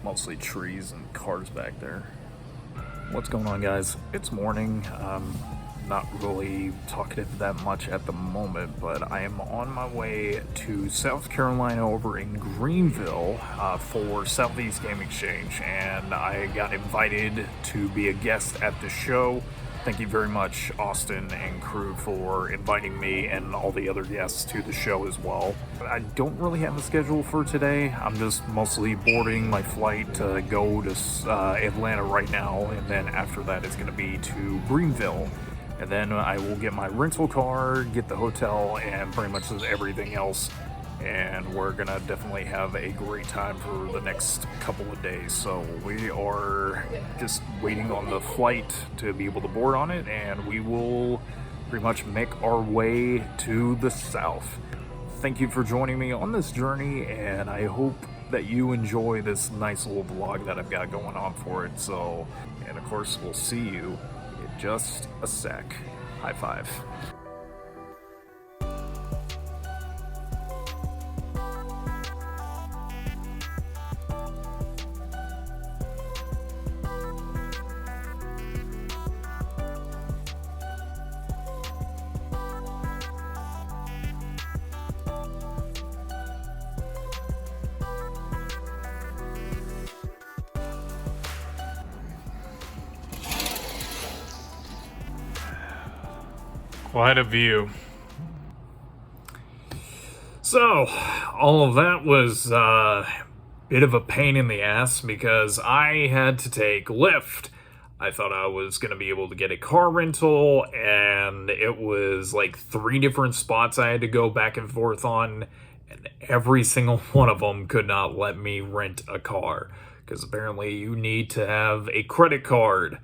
Mostly trees and cars back there. What's going on, guys? It's morning. Not really talkative that much at the moment, but I am on my way to South Carolina over in Greenville for Southeast Game Exchange, and I got invited to be a guest at the show. Thank you very much, Austin and crew, for inviting me and all the other guests to the show as well. I don't really have a schedule for today. I'm just mostly boarding my flight to go to Atlanta right now, and then after that it's going to be to Greenville. And then I will get my rental car, get the hotel, and pretty much everything else. And we're gonna definitely have a great time for the next couple of days. So we are just waiting on the flight to be able to board on it, and we will pretty much make our way to the south. Thank you for joining me on this journey, and I hope that you enjoy this nice little vlog that I've got going on for it. So, and of course, we'll see you in just a sec. High five. Quite a view. So, all of that was a bit of a pain in the ass because I had to take Lyft. I thought I was going to be able to get a car rental, and it was like 3 different spots I had to go back and forth on, and every single one of them could not let me rent a car because apparently you need to have a credit card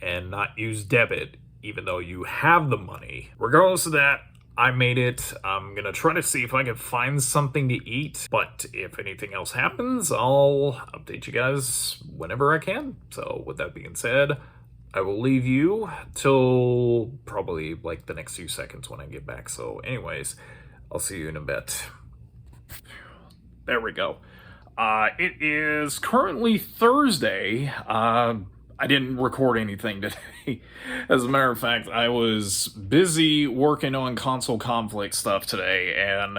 and not use debit, even though you have the money. Regardless of that, I made it. I'm gonna try to see if I can find something to eat, but if anything else happens, I'll update you guys whenever I can. So with that being said, I will leave you till probably like the next few seconds when I get back. So anyways, I'll see you in a bit. There we go. It is currently Thursday. I didn't record anything today. As a matter of fact, I was busy working on console conflict stuff today, and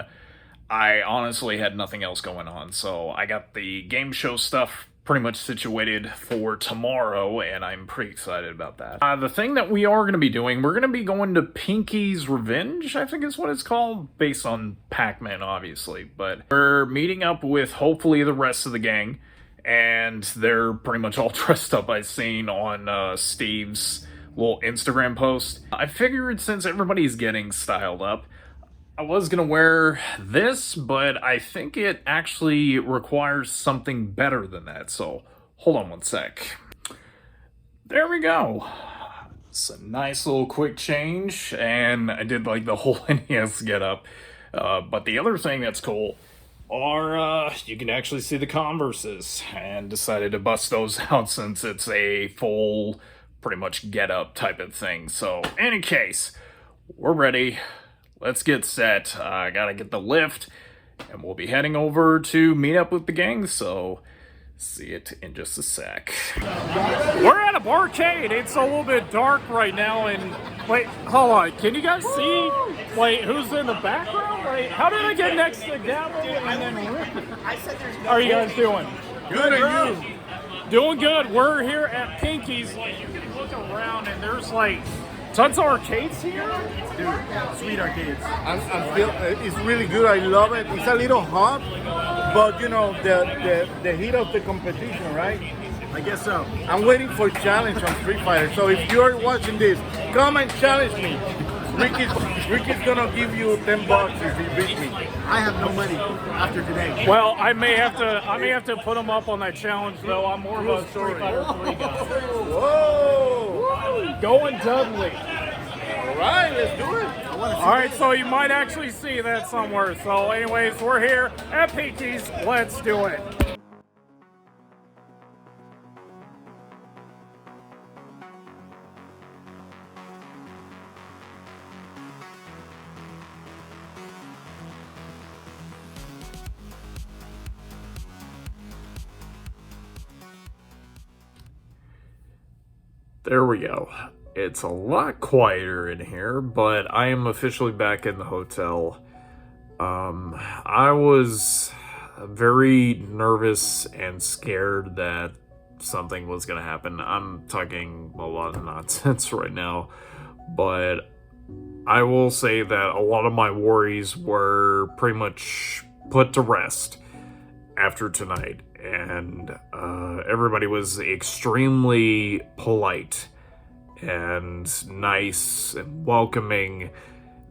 I honestly had nothing else going on. So I got the game show stuff pretty much situated for tomorrow, and I'm pretty excited about that. The thing that we are going to be doing, we're going to be going to Pinky's Revenge, I think is what it's called, based on Pac-Man, obviously. But we're meeting up with hopefully the rest of the gang, and they're pretty much all dressed up. I've seen on Steve's little Instagram post. I figured since everybody's getting styled up, I was gonna wear this, but I think it actually requires something better than that. So hold on one sec. There we go. It's a nice little quick change, and I did like the whole NES getup. But the other thing that's cool are you can actually see the Converses, and decided to bust those out since it's a full pretty much get up type of thing. So any case, we're ready. Let's get set. I gotta get the lift, and we'll be heading over to meet up with the gang. So see it in just a sec. We're at a barcade. It's a little bit dark right now, and wait, hold on. Can you guys see? Wait, who's in the background? Wait, how did I get next to Gabo and then Ricky? How are you guys doing? Good, and you? Doing good. We're here at Pinky's. Like, you can look around, and there's like tons of arcades here. Dude, sweet arcades. It's really good. I love it. It's a little hot, but you know the heat of the competition, right? I guess so. I'm waiting for challenge on Street Fighter. So if you're watching this, come and challenge me. Ricky's gonna give you $10 if you beat me. I have no money after today. Well, I may have to put him up on that challenge though. I'm more of a Street Fighter 3 guy. Whoa! Going Dudley. All right, let's do it. All right, so you might actually see that somewhere. So anyways, we're here at Pinky's. Let's do it. There we go. It's a lot quieter in here, but I am officially back in the hotel. I was very nervous and scared that something was gonna happen. I'm talking a lot of nonsense right now, but I will say that a lot of my worries were pretty much put to rest after tonight, and everybody was extremely polite and nice and welcoming.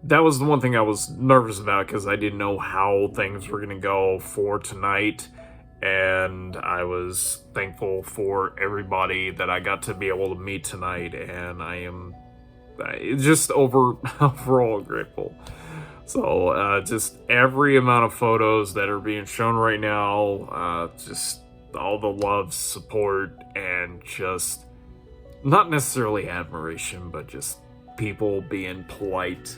That was the one thing I was nervous about because I didn't know how things were gonna go for tonight, and I was thankful for everybody that I got to be able to meet tonight, and I am just overall grateful. So just every amount of photos that are being shown right now, just all the love, support, and just not necessarily admiration, but just people being polite,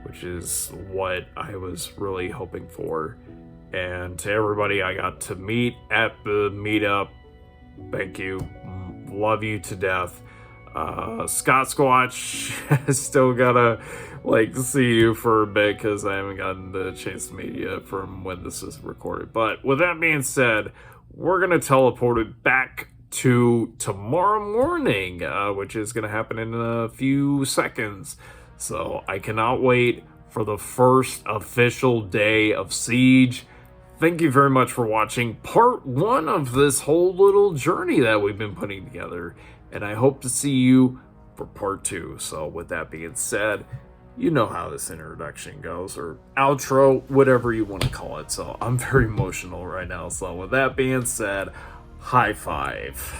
which is what I was really hoping for. And to everybody I got to meet at the meetup, thank you. Love you to death. Scott Squatch, still gotta see you for a bit because I haven't gotten the chance to meet you from when this is recorded. But with that being said, we're gonna teleport it back to tomorrow morning, which is gonna happen in a few seconds. So I cannot wait for the first official day of Siege. Thank you very much for watching part 1 of this whole little journey that we've been putting together. And I hope to see you for part 2. So with that being said, you know how this introduction goes, or outro, whatever you want to call it. So I'm very emotional right now. So with that being said, high five.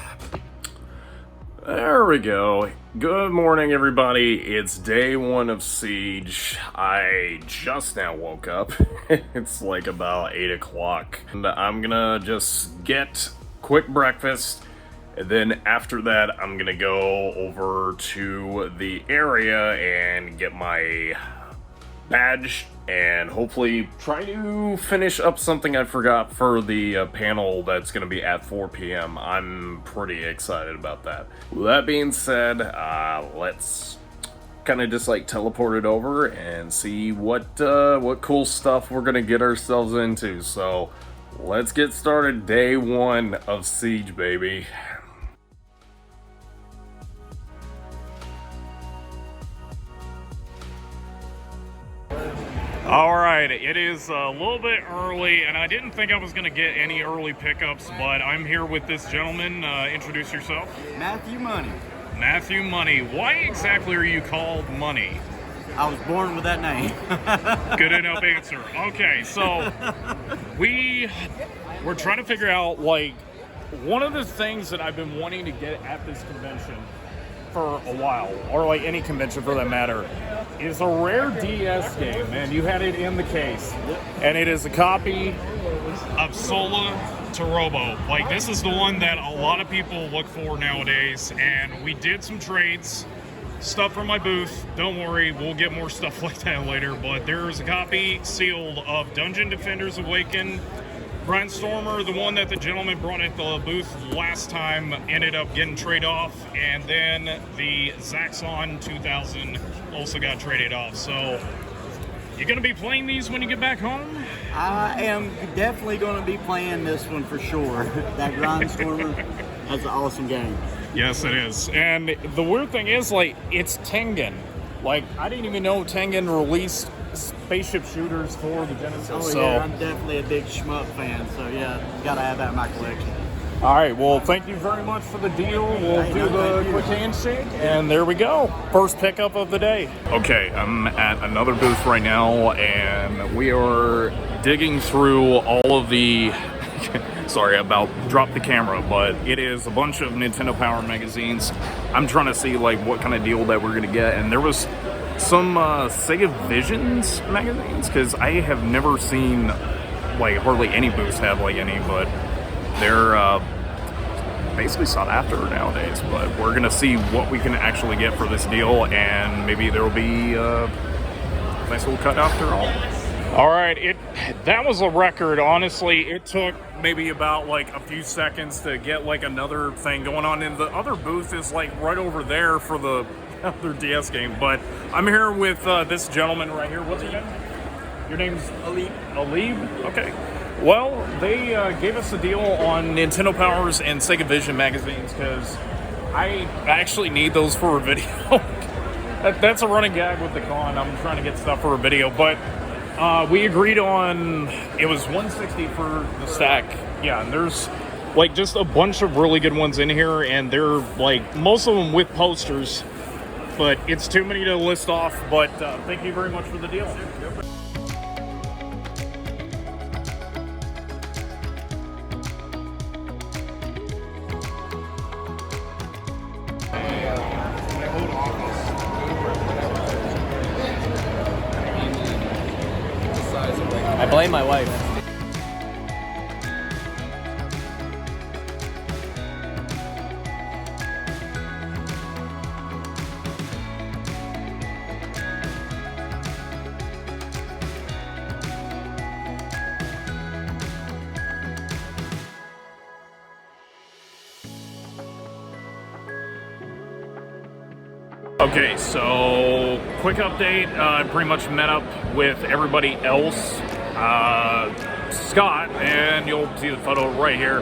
There we go. Good morning, everybody. It's day 1 of Siege. I just now woke up. It's like about 8 o'clock. And I'm gonna just get quick breakfast. And then after that, I'm gonna go over to the area and get my badge and hopefully try to finish up something I forgot for the panel that's gonna be at 4 p.m. I'm pretty excited about that. With that being said, let's kind of just teleport it over and see what cool stuff we're gonna get ourselves into. So let's get started. Day 1 of Siege, baby. Alright, it is a little bit early, and I didn't think I was going to get any early pickups, but I'm here with this gentleman. Introduce yourself. Matthew Money. Matthew Money. Why exactly are you called Money? I was born with that name. Good enough answer. Okay, so we're trying to figure out, one of the things that I've been wanting to get at this convention for a while, or any convention for that matter, is a rare DS game, and you had it in the case. And it is a copy of Sola to Robo. This is the one that a lot of people look for nowadays, and we did some trades, stuff from my booth. Don't worry, we'll get more stuff like that later, but there's a copy sealed of Dungeon Defenders Awaken. Brainstormer, the one that the gentleman brought at the booth last time, ended up getting traded off, and then the Zaxxon 2000 also got traded off. So, you gonna be playing these when you get back home? I am definitely going to be playing this one for sure. That Grindstormer, that's an awesome game. Yes, it is. And the weird thing is, it's Tengen. I didn't even know Tengen released spaceship shooters for the Genesis. Oh, so yeah, I'm definitely a big shmup fan, so yeah, gotta have that in my collection. All right, well, thank you very much for the deal. We'll do the quick handshake, and there we go. First pickup of the day. Okay, I'm at another booth right now, and we are digging through all of the... Sorry about drop the camera, but it is a bunch of Nintendo Power magazines. I'm trying to see what kind of deal that we're gonna get, and there was some Sega Visions magazines, because I have never seen hardly any booths have any, but they're basically sought after nowadays. But we're gonna see what we can actually get for this deal, and maybe there will be a nice little cut after all. All right, it that was a record. Honestly, it took maybe about like a few seconds to get like another thing going on. And the other booth is like right over there for the other DS game. But I'm here with this gentleman right here. What's your name? Your name's Alib. Alib? Okay. Well, they gave us a deal on Nintendo Powers and Sega Vision magazines because I actually need those for a video. That's a running gag with the con. I'm trying to get stuff for a video, but we agreed on it was $160 for the stack. Yeah, and there's like just a bunch of really good ones in here, and they're like most of them with posters, but it's too many to list off. But thank you very much for the deal. I blame my wife. Okay, so quick update. I pretty much met up with everybody else. Scott, and you'll see the photo right here.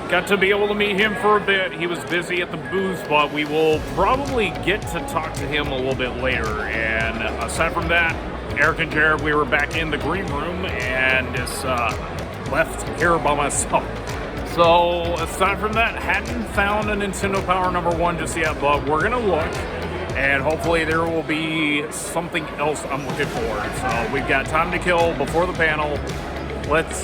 Got to be able to meet him for a bit. He was busy at the booth, but we will probably get to talk to him a little bit later. And aside from that, Eric and Jared, we were back in the green room and just left here by myself. So aside from that, hadn't found a Nintendo Power #1 just yet, but we're gonna look. And hopefully there will be something else I'm looking for. So we've got time to kill before the panel. Let's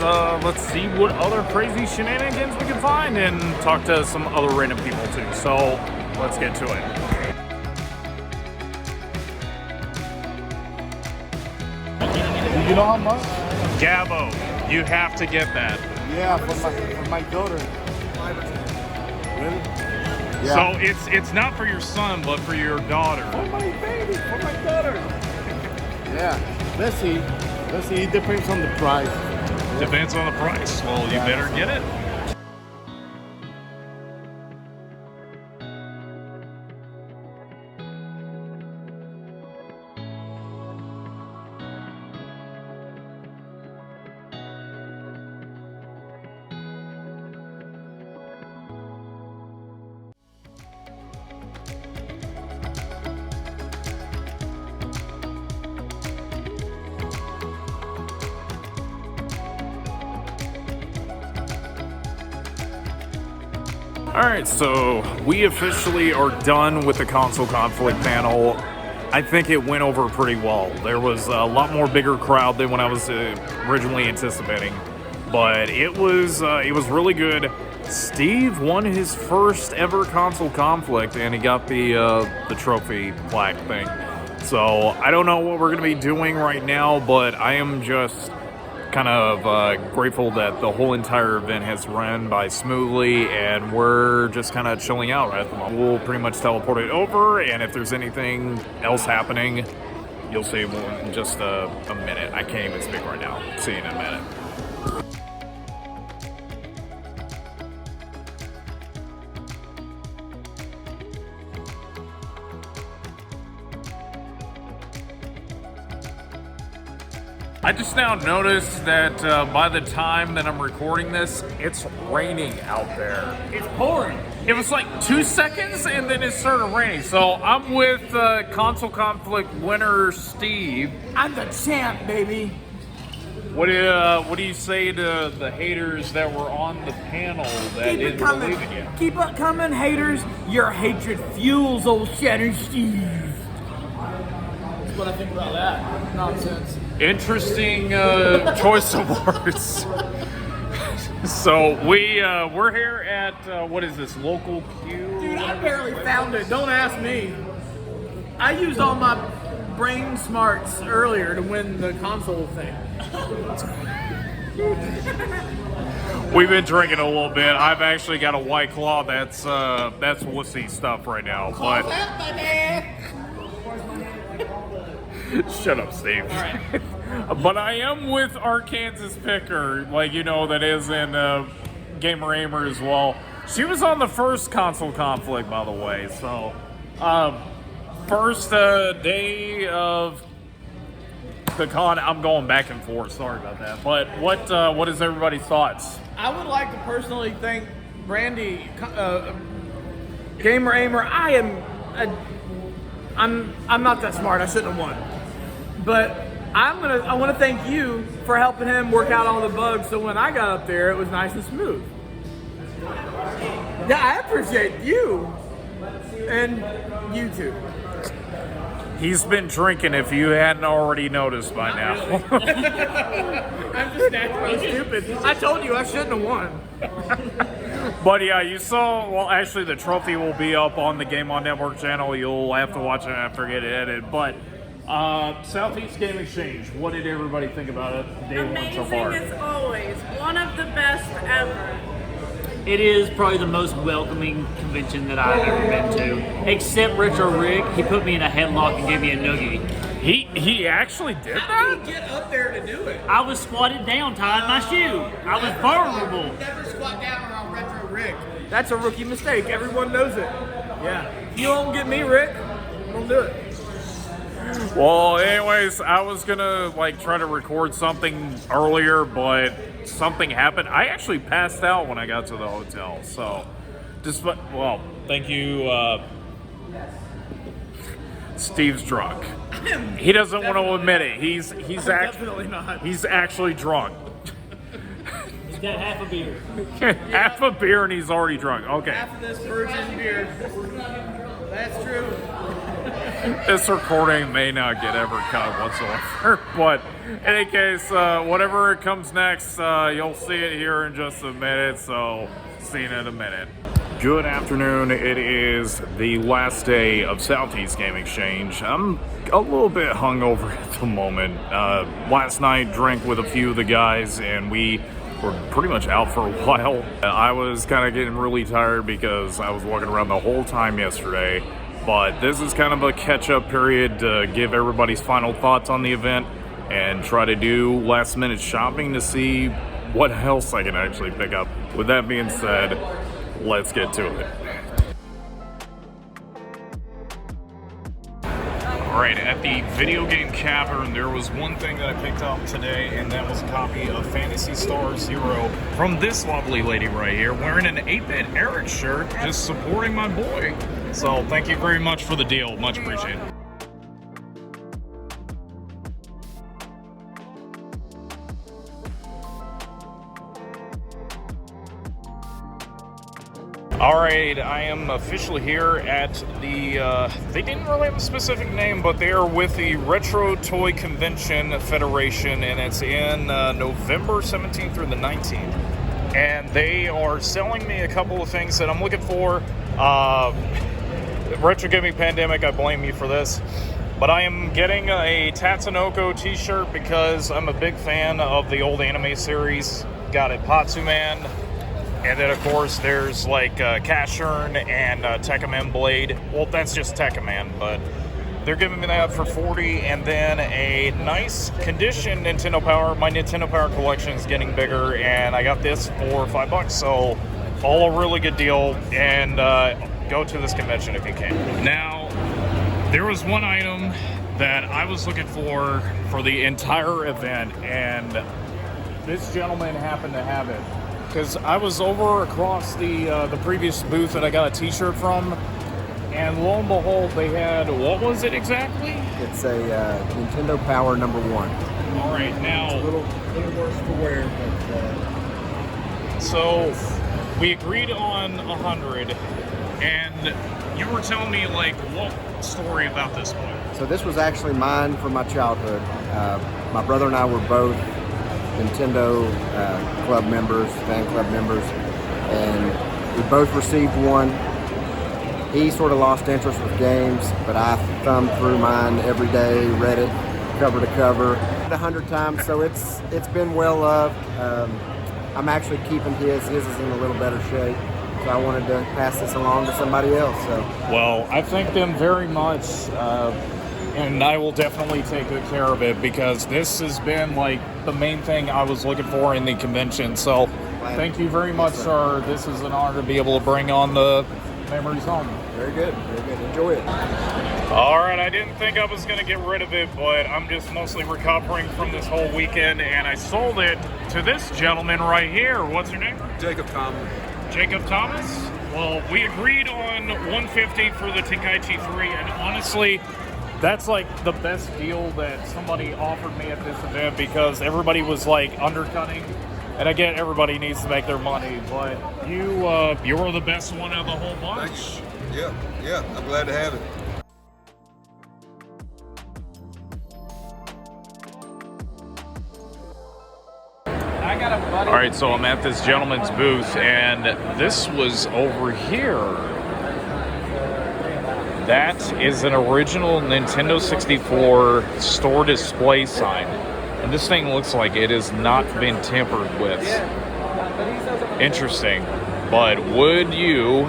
see what other crazy shenanigans we can find and talk to some other random people too. So let's get to it. You know how much? Gabo, you have to get that. Yeah, for my daughter. Really? Yeah. So it's not for your son, but for your daughter. For my baby, for my daughter. Yeah. Let's see. It depends on the price. Depends on the price. Well, you better get it. Alright, so we officially are done with the console conflict panel. I think it went over pretty well. There was a lot more bigger crowd than what I was originally anticipating, but it was really good. Steve won his first ever console conflict, and he got the trophy plaque thing. So I don't know what we're gonna be doing right now, but I am just kind of grateful that the whole entire event has run by smoothly, and we're just kind of chilling out right at the moment. We'll pretty much teleport it over, and if there's anything else happening, you'll see in just a minute. I can't even speak right now. See you in a minute. I just now noticed that by the time that I'm recording this, it's raining out there. It's pouring. It was like 2 seconds and then it started raining. So I'm with console conflict winner Steve. I'm the champ, baby. What do you say to the haters that were on the panel that Keep it didn't coming. believe in you? Keep it coming, haters. Your hatred fuels old Shatter Steve. That's what I think about that nonsense. Interesting choice of words. So we're here at what is this, local Q? Dude, I barely found it. Don't ask me. I used all my brain smarts earlier to win the console thing. We've been drinking a little bit. I've actually got a White Claw that's wussy stuff right now. But Shut up, Steve. But I am with our Kansas picker, like, you know, that is in Gamer Aimer as well. She was on the first console conflict, by the way. So, first day of the con, I'm going back and forth. Sorry about that. But what is everybody's thoughts? I would like to personally thank Brandy, Gamer Aimer. I'm not that smart. I shouldn't have won. But I want to thank you for helping him work out all the bugs. So when I got up there, it was nice and smooth. Yeah, I appreciate you and you too. He's been drinking, if you hadn't already noticed by now. I'm just naturally stupid. I told you I shouldn't have won. But yeah, you saw, well, actually the trophy will be up on the Game On Network channel. You'll have to watch it after I get it edited. But Southeast Game Exchange, what did everybody think about it day one so far? Amazing as always. One of the best ever. It is probably the most welcoming convention that I've ever been to. Except Retro Rick, he put me in a headlock and gave me a noogie. He actually did How that? did you get up there to do it? I was squatted down, tying my shoe. I was vulnerable. Never squat down around Retro Rick. That's a rookie mistake. Everyone knows it. Yeah. If you don't get me, Rick, don't do it. Well, anyways, I was gonna like try to record something earlier, but something happened. I actually passed out when I got to the hotel. So, well, thank you. Steve's drunk. He doesn't want to admit it. He's Definitely not. He's actually drunk. He's got half a beer. Half a beer and he's already drunk. Okay. Half of this virgin beer. That's true. This recording may not get ever cut whatsoever, but in any case, whatever comes next, you'll see it here in just a minute, so see you in a minute. Good afternoon. It is the last day of Southeast Game Exchange. I'm a little bit hungover at the moment. Last night, drank with a few of the guys, and we were pretty much out for a while. I was kind of getting really tired because I was walking around the whole time yesterday. But this is kind of a catch-up period to give everybody's final thoughts on the event and try to do last-minute shopping to see what else I can actually pick up. With that being said, let's get to it. Alright, at the Video Game Cavern, there was one thing that I picked up today, and that was a copy of Phantasy Star Zero from this lovely lady right here, wearing an 8-Bit Eric shirt, just supporting my boy. So, thank you very much for the deal. Much appreciated. Alright, I am officially here at the, they didn't really have a specific name, but they are with the Retro Toy Convention Federation, and it's in November 17th through the 19th. And they are selling me a couple of things that I'm looking for. Retro Gaming Pandemic, I blame you for this. But I am getting a Tatsunoko t-shirt because I'm a big fan of the old anime series. Got it, Patsuman. And then, of course, there's like Cashern and Tekkaman Blade. Well, that's just Tekkaman, but they're giving me that for $40. And then a nice condition Nintendo Power. My Nintendo Power collection is getting bigger, and I got this for $5. So, all a really good deal. And go to this convention if you can. Now, there was one item that I was looking for the entire event, and this gentleman happened to have it. Because I was over across the previous booth that I got a t-shirt from, and lo and behold, they had, what was it exactly? It's a Nintendo Power #1. All right, now... It's a little worse to wear, but... So, we agreed on 100, and you were telling me, like, what story about this one? So this was actually mine from my childhood. My brother and I were both Nintendo club members, fan club members, and we both received one. He sort of lost interest with games, but I thumbed through mine every day, read it cover to cover 100 times, so it's been well loved. I'm actually keeping his is in a little better shape, so I wanted to pass this along to somebody else. So, well, I thank them very much. and I will definitely take good care of it because this has been like the main thing I was looking for in the convention. So thank you very much, sir. This is an honor to be able to bring on the memories home. Very good. Very good. Enjoy it. All right, I didn't think I was going to get rid of it, but I'm just mostly recovering from this whole weekend, and I sold it to this gentleman right here. What's your name? Jacob Thomas. Jacob Thomas? Well, we agreed on $150 for the Tenkaichi 3, and honestly, that's like the best deal that somebody offered me at this event because everybody was like undercutting. And again, everybody needs to make their money, but you're the best one of the whole bunch. Thanks. Yeah, I'm glad to have it. All right, so I'm at this gentleman's booth, and this was over here. That is an original Nintendo 64 store display sign. And this thing looks like it has not been tampered with. Interesting. But would you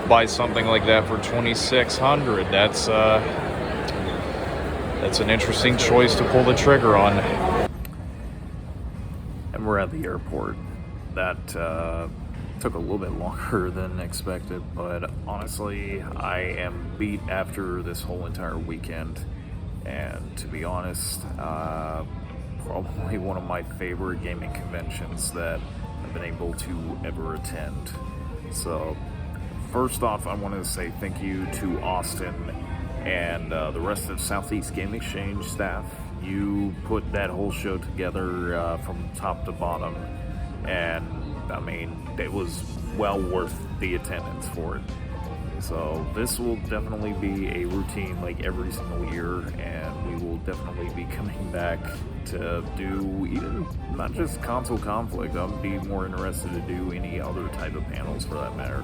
buy something like that for $2,600? That's an interesting choice to pull the trigger on. And we're at the airport. That took a little bit longer than expected, but honestly, I am beat after this whole entire weekend. And to be honest, probably one of my favorite gaming conventions that I've been able to ever attend. So first off, I wanted to say thank you to Austin and the rest of Southeast Game Exchange staff. You put that whole show together from top to bottom, and I mean, it was well worth the attendance for it. So this will definitely be a routine like every single year, and we will definitely be coming back to do even not just console conflict. I'll be more interested to do any other type of panels for that matter.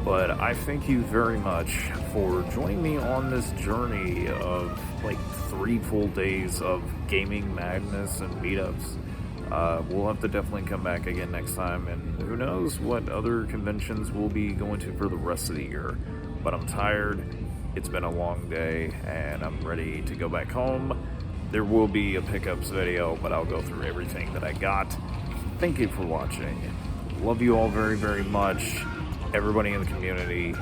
But I thank you very much for joining me on this journey of like 3 full days of gaming madness and meetups. We'll have to definitely come back again next time, and who knows what other conventions we'll be going to for the rest of the year. But I'm tired, it's been a long day, and I'm ready to go back home. There will be a pickups video, but I'll go through everything that I got. Thank you for watching. Love you all very, very much. Everybody in the community,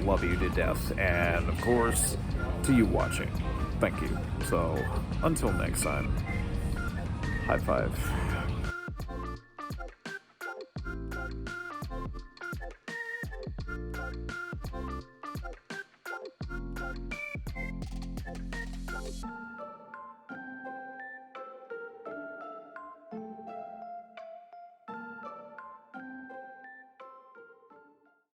love you to death. And of course, to you watching, thank you. So, until next time, high five.